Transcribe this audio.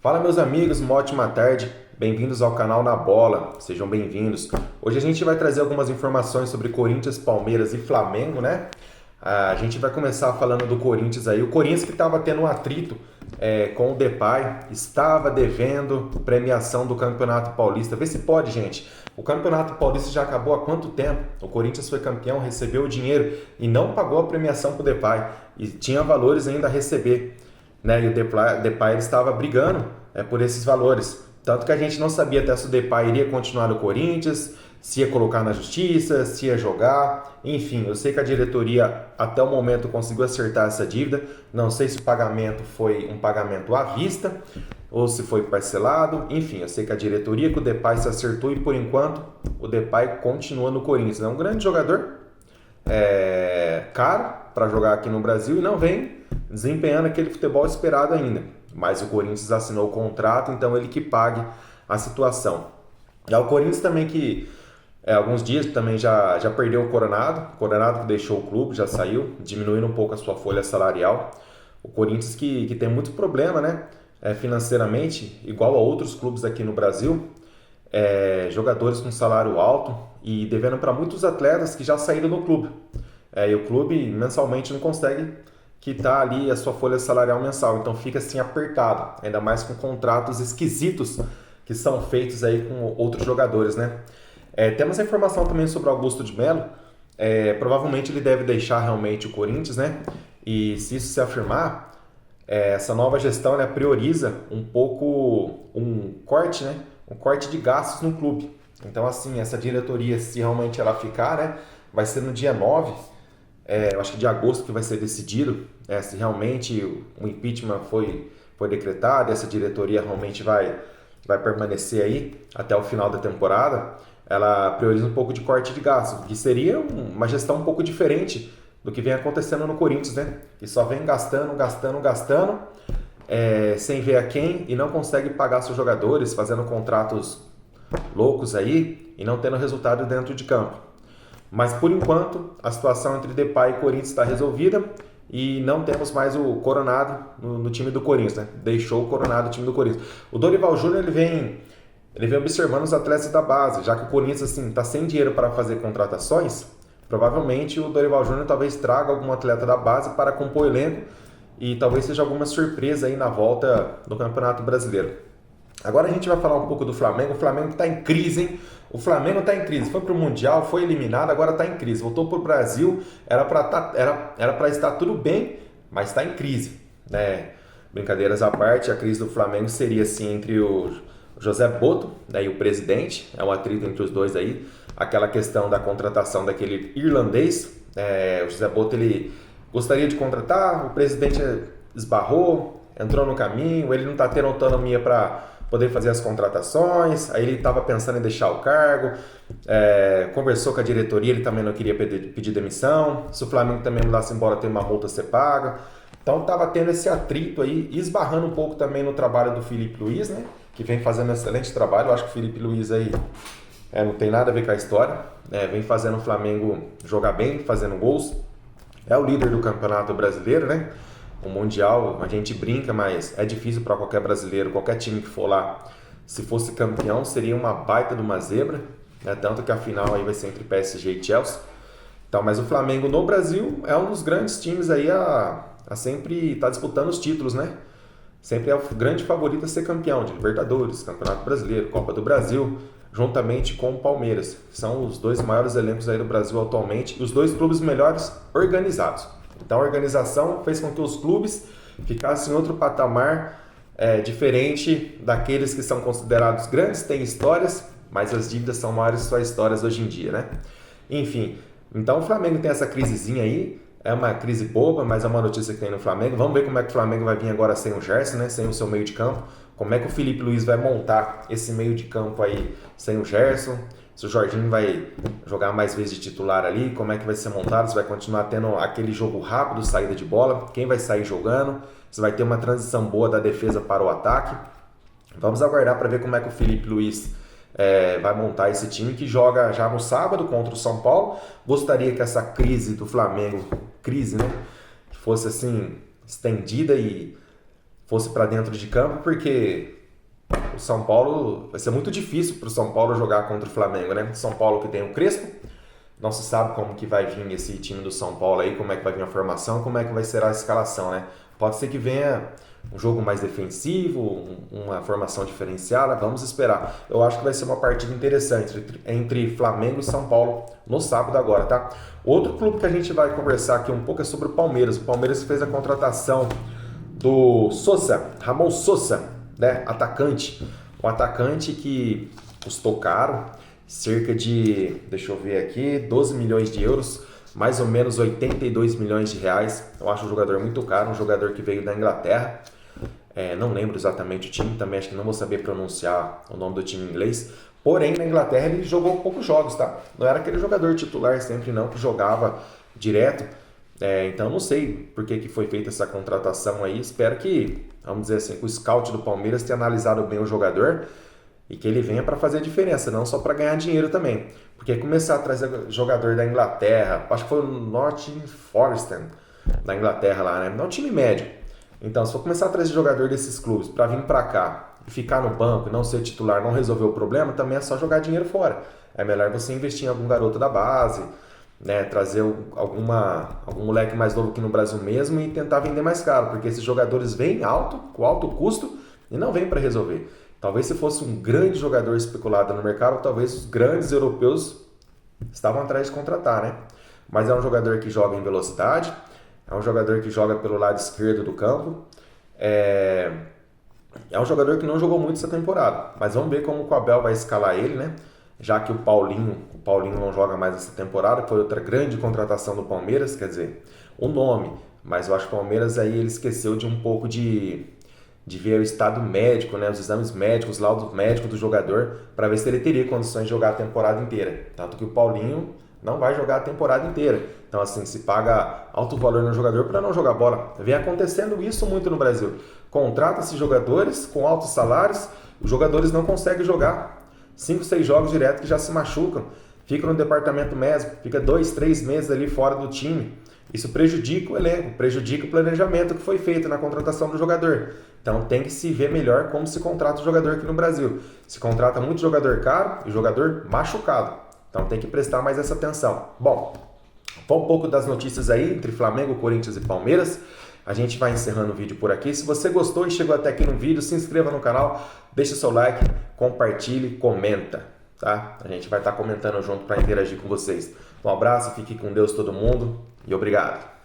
Fala meus amigos, uma ótima tarde, bem-vindos ao canal Na Bola, sejam bem-vindos. Hoje a gente vai trazer algumas informações sobre Corinthians, Palmeiras e Flamengo, né? A gente vai começar falando do Corinthians aí, o Corinthians que estava tendo um atrito com o Depay, estava devendo premiação do Campeonato Paulista. Vê se pode, gente. O Campeonato Paulista já acabou há quanto tempo? O Corinthians foi campeão, recebeu o dinheiro e não pagou a premiação para o Depay e tinha valores ainda a receber. Né? E o Depay ele estava brigando por esses valores. Tanto que a gente não sabia até se o Depay iria continuar no Corinthians, se ia colocar na justiça, se ia jogar. Enfim, eu sei que a diretoria até o momento conseguiu acertar essa dívida. Não sei se o pagamento foi um pagamento à vista ou se foi parcelado. Enfim, eu sei que a diretoria com o Depay se acertou e por enquanto o Depay continua no Corinthians. É um grande jogador, caro para jogar aqui no Brasil e não vem desempenhando aquele futebol esperado ainda. Mas o Corinthians assinou o contrato, então ele que pague a situação. E o Corinthians também que alguns dias também já perdeu o Coronado que deixou o clube, já saiu, diminuindo um pouco a sua folha salarial. O Corinthians que tem muito problema, né? Financeiramente, igual a outros clubes aqui no Brasil, jogadores com salário alto e devendo para muitos atletas que já saíram do clube. E o clube mensalmente não consegue quitar ali a sua folha salarial mensal, então fica assim apertado, ainda mais com contratos esquisitos que são feitos aí com outros jogadores, né? Temos a informação também sobre Augusto de Melo, provavelmente ele deve deixar realmente o Corinthians, né? E se isso se afirmar, essa nova gestão, né, prioriza um pouco um corte, né? Um corte de gastos no clube. Então assim, essa diretoria, se realmente ela ficar, né, vai ser no dia 9, eu acho que de agosto que vai ser decidido, se realmente o impeachment foi decretado, essa diretoria realmente vai permanecer aí até o final da temporada. Ela prioriza um pouco de corte de gastos, que seria uma gestão um pouco diferente do que vem acontecendo no Corinthians, né? Que só vem gastando, sem ver a quem e não consegue pagar seus jogadores, fazendo contratos loucos aí e não tendo resultado dentro de campo. Mas por enquanto a situação entre Depay e Corinthians está resolvida e não temos mais o Coronado no time do Corinthians, né? Deixou o Coronado no time do Corinthians. O Dorival Júnior ele vem observando os atletas da base, já que o Corinthians assim está sem dinheiro para fazer contratações. Provavelmente o Dorival Júnior talvez traga algum atleta da base para compor o elenco e talvez seja alguma surpresa aí na volta do Campeonato Brasileiro. Agora a gente vai falar um pouco do Flamengo. O Flamengo está em crise, hein? O Flamengo está em crise. Foi para o Mundial, foi eliminado, agora está em crise. Voltou para o Brasil, era para estar tudo bem, mas está em crise, né? Brincadeiras à parte, a crise do Flamengo seria assim entre o José Boto, né, e o presidente. É um atrito entre os dois aí. Aquela questão da contratação daquele irlandês. O José Boto ele gostaria de contratar, o presidente esbarrou, entrou no caminho, ele não está tendo autonomia para poder fazer as contratações, aí ele estava pensando em deixar o cargo, conversou com a diretoria, ele também não queria pedir demissão, se o Flamengo também mandasse embora tem uma multa a ser paga, então estava tendo esse atrito aí, esbarrando um pouco também no trabalho do Felipe Luiz, né, que vem fazendo um excelente trabalho. Eu acho que o Felipe Luiz aí não tem nada a ver com a história, vem fazendo o Flamengo jogar bem, fazendo gols, é o líder do Campeonato Brasileiro, né? O Mundial, a gente brinca, mas é difícil para qualquer brasileiro, qualquer time que for lá, se fosse campeão, seria uma baita de uma zebra, né? Tanto que a final aí vai ser entre PSG e Chelsea. Então, mas o Flamengo no Brasil é um dos grandes times aí a sempre estar disputando os títulos, né? Sempre é o grande favorito a ser campeão de Libertadores, Campeonato Brasileiro, Copa do Brasil, juntamente com o Palmeiras. São os dois maiores elencos aí do Brasil atualmente e os dois clubes melhores organizados. Então a organização fez com que os clubes ficassem em outro patamar diferente daqueles que são considerados grandes, têm histórias, mas as dívidas são maiores que suas histórias hoje em dia, né? Enfim, então o Flamengo tem essa crisezinha aí, é uma crise boba, mas é uma notícia que tem no Flamengo. Vamos ver como é que o Flamengo vai vir agora sem o Gerson, né? Sem o seu meio de campo. Como é que o Felipe Luiz vai montar esse meio de campo aí sem o Gerson? Se o Jorginho vai jogar mais vezes de titular ali, como é que vai ser montado? Se vai continuar tendo aquele jogo rápido, saída de bola, quem vai sair jogando? Se vai ter uma transição boa da defesa para o ataque? Vamos aguardar para ver como é que o Felipe Luiz vai montar esse time que joga já no sábado contra o São Paulo. Gostaria que essa crise do Flamengo, né, fosse assim estendida e fosse para dentro de campo, porque o São Paulo, vai ser muito difícil para o São Paulo jogar contra o Flamengo, né? São Paulo que tem o Crespo, não se sabe como que vai vir esse time do São Paulo aí, como é que vai vir a formação, como é que vai ser a escalação, né? Pode ser que venha um jogo mais defensivo, uma formação diferenciada, vamos esperar. Eu acho que vai ser uma partida interessante entre Flamengo e São Paulo no sábado agora, tá? Outro clube que a gente vai conversar aqui um pouco é sobre o Palmeiras. O Palmeiras fez a contratação do Sosa, Ramon Sosa, né? Atacante. Um atacante que custou caro, cerca de, deixa eu ver aqui, 12 milhões de euros, mais ou menos 82 milhões de reais. Eu acho um jogador muito caro, um jogador que veio da Inglaterra. Não lembro exatamente o time, também acho que não vou saber pronunciar o nome do time em inglês. Porém, na Inglaterra ele jogou poucos jogos, tá? Não era aquele jogador titular sempre não, que jogava direto. Então não sei por que foi feita essa contratação aí. Espero que, vamos dizer assim, o scout do Palmeiras tenha analisado bem o jogador e que ele venha para fazer a diferença, não só para ganhar dinheiro também. Porque começar a trazer jogador da Inglaterra, acho que foi o Nottingham Forest da Inglaterra lá, né? Não é um time médio. Então, se for começar a trazer jogador desses clubes para vir para cá e ficar no banco, não ser titular, não resolver o problema, também é só jogar dinheiro fora. É melhor você investir em algum garoto da base, né, trazer algum moleque mais novo aqui no Brasil mesmo e tentar vender mais caro, porque esses jogadores vêm com alto custo e não vêm para resolver. Talvez se fosse um grande jogador especulado no mercado, talvez os grandes europeus estavam atrás de contratar, né? Mas é um jogador que joga em velocidade, é um jogador que joga pelo lado esquerdo do campo, é um jogador que não jogou muito essa temporada, mas vamos ver como o Abel vai escalar ele, né? Já que o Paulinho não joga mais essa temporada, foi outra grande contratação do Palmeiras, quer dizer, o nome, mas eu acho que o Palmeiras aí ele esqueceu de um pouco de ver o estado médico, né, os exames médicos, laudo médico do jogador, para ver se ele teria condições de jogar a temporada inteira. Tanto que o Paulinho não vai jogar a temporada inteira. Então, assim, se paga alto valor no jogador para não jogar bola. Vem acontecendo isso muito no Brasil. Contrata-se jogadores com altos salários, os jogadores não conseguem jogar. 5, 6 jogos direto que já se machucam. Fica no departamento médico, fica 2, 3 meses ali fora do time. Isso prejudica o elenco, prejudica o planejamento que foi feito na contratação do jogador. Então tem que se ver melhor como se contrata o jogador aqui no Brasil. Se contrata muito jogador caro e jogador machucado. Então tem que prestar mais essa atenção. Bom, foi um pouco das notícias aí entre Flamengo, Corinthians e Palmeiras. A gente vai encerrando o vídeo por aqui. Se você gostou e chegou até aqui no vídeo, se inscreva no canal, deixa seu like, compartilhe, comenta, tá? A gente vai estar comentando junto para interagir com vocês. Um abraço, fique com Deus todo mundo e obrigado.